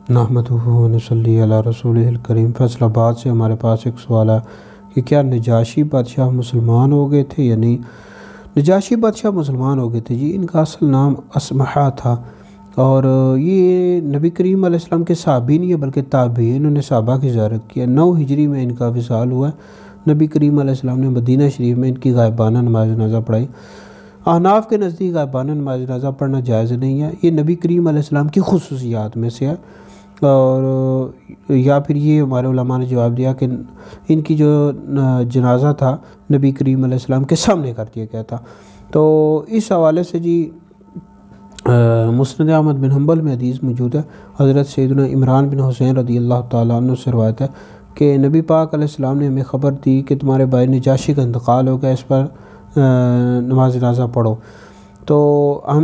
نحمدہ و نصلی علی رسولہ الکریم۔ فیصل آباد سے ہمارے پاس ایک سوال ہے کہ کیا نجاشی بادشاہ مسلمان ہو گئے تھے یا نہیں؟ نجاشی بادشاہ مسلمان ہو گئے تھے جی۔ ان کا اصل نام اسمحہ تھا، اور یہ نبی کریم علیہ السلام کے صحابی نہیں ہے بلکہ تابعین، انہوں نے صحابہ کی زیارت کیا۔ 9 ہجری میں ان کا وصال ہوا ہے۔ نبی کریم علیہ السلام نے مدینہ شریف میں ان کی غائبانہ نماز جنازہ پڑھائی۔ احناف کے نزدیک غائبانہ نماز جنازہ پڑھنا جائز نہیں ہے، یہ نبی کریم علیہ السلام کی خصوصیات میں سے ہے، اور یا پھر یہ ہمارے علماء نے جواب دیا کہ ان کی جو جنازہ تھا نبی کریم علیہ السلام کے سامنے کر دیا گیا تھا۔ تو اس حوالے سے جی مسند احمد بن حنبل میں حدیث موجود ہے، حضرت سیدنا عمران بن حسین رضی اللہ تعالیٰ عنہ سے روایت ہے کہ نبی پاک علیہ السلام نے ہمیں خبر دی کہ تمہارے بھائی نجاشی کا انتقال ہو گیا، اس پر نماز جنازہ پڑھو۔ تو ہم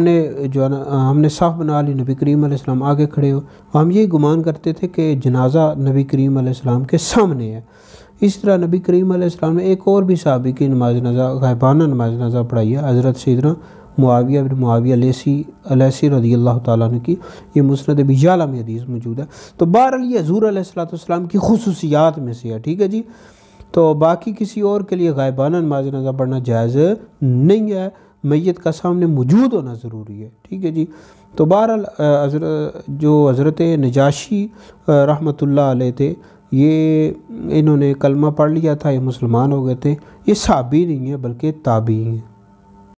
نے صف بنا لی، نبی کریم علیہ السلام آگے کھڑے ہو، ہم یہی گمان کرتے تھے کہ جنازہ نبی کریم علیہ السلام کے سامنے ہے۔ اس طرح نبی کریم علیہ السلام نے ایک اور بھی صحابی کی نماز جنازہ غائبانہ نماز جنازہ پڑھائی ہے، حضرت سیدنا معاویہ بن معاویہ لیثی رضی اللہ تعالیٰ عنہ کی، یہ مسند ابی یعلا میں حدیث موجود ہے۔ تو بہرحال یہ حضور علیہ السلام کی خصوصیات میں سے ہے، ٹھیک ہے جی۔ تو باقی کسی اور کے لیے غائبانہ نماز جنازہ پڑھنا جائز نہیں ہے، میت کا سامنے موجود ہونا ضروری ہے، ٹھیک ہے جی۔ تو بہرحال جو حضرت نجاشی رحمۃ اللہ علیہ تھے، یہ انہوں نے کلمہ پڑھ لیا تھا، یہ مسلمان ہو گئے تھے، یہ صحابی نہیں ہے بلکہ تابعی ہیں۔